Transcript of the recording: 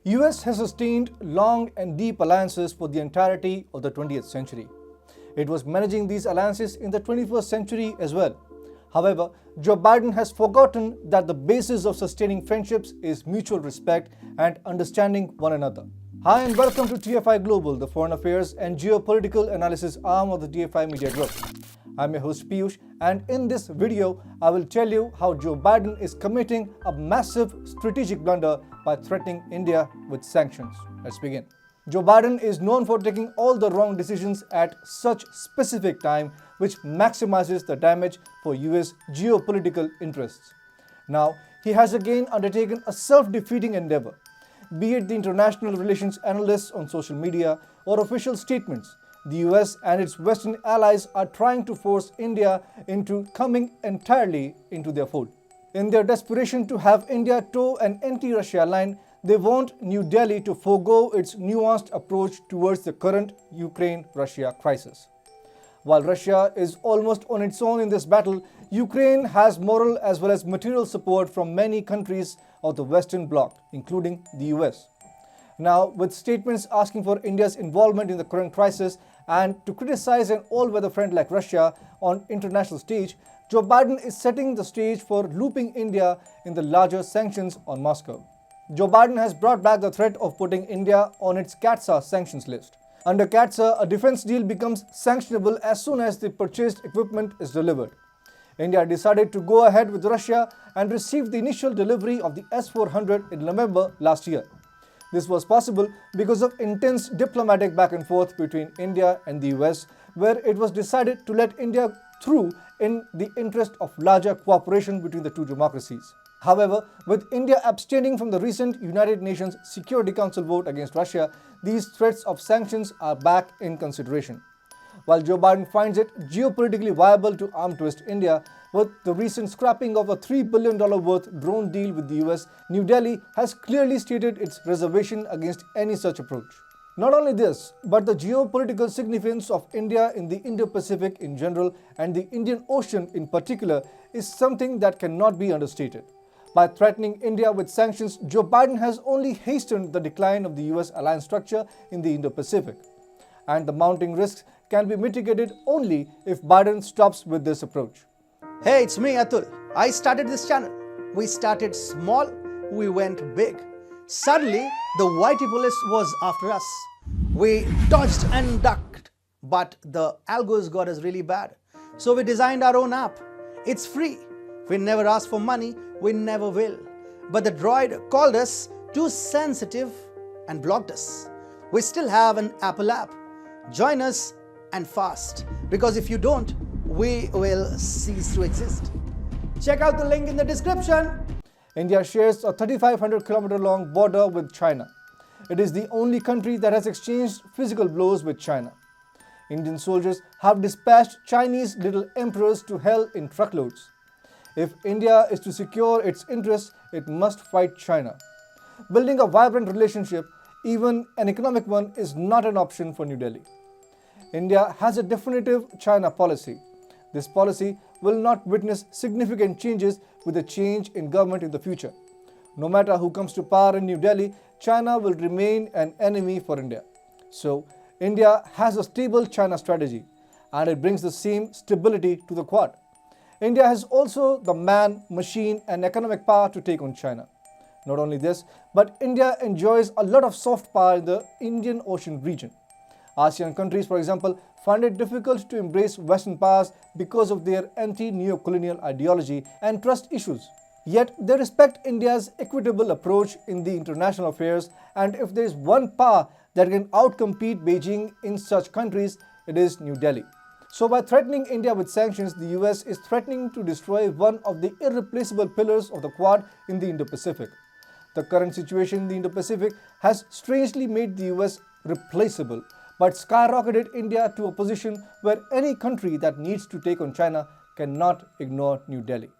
US has sustained long and deep alliances for the entirety of the 20th century. It was managing these alliances in the 21st century as well. However, Joe Biden has forgotten that the basis of sustaining friendships is mutual respect and understanding one another. Hi and welcome to TFI Global, the foreign affairs and geopolitical analysis arm of the TFI Media Group. I'm your host Piyush, and in this video, I will tell you how Joe Biden is committing a massive strategic blunder by threatening India with sanctions. Let's begin. Joe Biden is known for taking all the wrong decisions at such specific time, which maximizes the damage for US geopolitical interests. Now, he has again undertaken a self-defeating endeavor. Be it the international relations analysts on social media or official statements, the US and its Western allies are trying to force India into coming entirely into their fold. In their desperation to have India toe an anti-Russia line, they want New Delhi to forego its nuanced approach towards the current Ukraine-Russia crisis. While Russia is almost on its own in this battle, Ukraine has moral as well as material support from many countries of the Western Bloc, including the US. Now, with statements asking for India's involvement in the current crisis and to criticize an all-weather friend like Russia on international stage, Joe Biden is setting the stage for looping India in the larger sanctions on Moscow. Joe Biden has brought back the threat of putting India on its CAATSA sanctions list. Under CAATSA, a defense deal becomes sanctionable as soon as the purchased equipment is delivered. India decided to go ahead with Russia and received the initial delivery of the S-400 in November last year. This was possible because of intense diplomatic back and forth between India and the US, where it was decided to let India through in the interest of larger cooperation between the two democracies. However, with India abstaining from the recent United Nations Security Council vote against Russia, these threats of sanctions are back in consideration. While Joe Biden finds it geopolitically viable to arm twist India, with the recent scrapping of a $3 billion worth drone deal with the US, New Delhi has clearly stated its reservation against any such approach. Not only this, but the geopolitical significance of India in the Indo-Pacific in general and the Indian Ocean in particular is something that cannot be understated. By threatening India with sanctions, Joe Biden has only hastened the decline of the US alliance structure in the Indo-Pacific. And the mounting risks can be mitigated only if Biden stops with this approach. Hey, it's me, Atul. I started this channel. We started small, we went big. Suddenly, the Whitey police was after us. We dodged and ducked, but the algos got us really bad. So we designed our own app. It's free. We never asked for money, we never will. But the droid called us too sensitive and blocked us. We still have an Apple app. Join us and fast, because if you don't, we will cease to exist. Check out the link in the description. India shares a 3,500-kilometer long border with China. It is the only country that has exchanged physical blows with China. Indian soldiers have dispatched Chinese little emperors to hell in truckloads. If India is to secure its interests, it must fight China. Building a vibrant relationship, even an economic one, is not an option for New Delhi. India has a definitive China policy. This policy will not witness significant changes with a change in government in the future. No matter who comes to power in New Delhi, China will remain an enemy for India. So, India has a stable China strategy, and it brings the same stability to the Quad. India has also the man, machine, and economic power to take on China. Not only this, but India enjoys a lot of soft power in the Indian Ocean region. ASEAN countries, for example, find it difficult to embrace Western powers because of their anti-neocolonial ideology and trust issues. Yet, they respect India's equitable approach in the international affairs, and if there is one power that can outcompete Beijing in such countries, it is New Delhi. So by threatening India with sanctions, the US is threatening to destroy one of the irreplaceable pillars of the Quad in the Indo-Pacific. The current situation in the Indo-Pacific has strangely made the US replaceable, but skyrocketed India to a position where any country that needs to take on China cannot ignore New Delhi.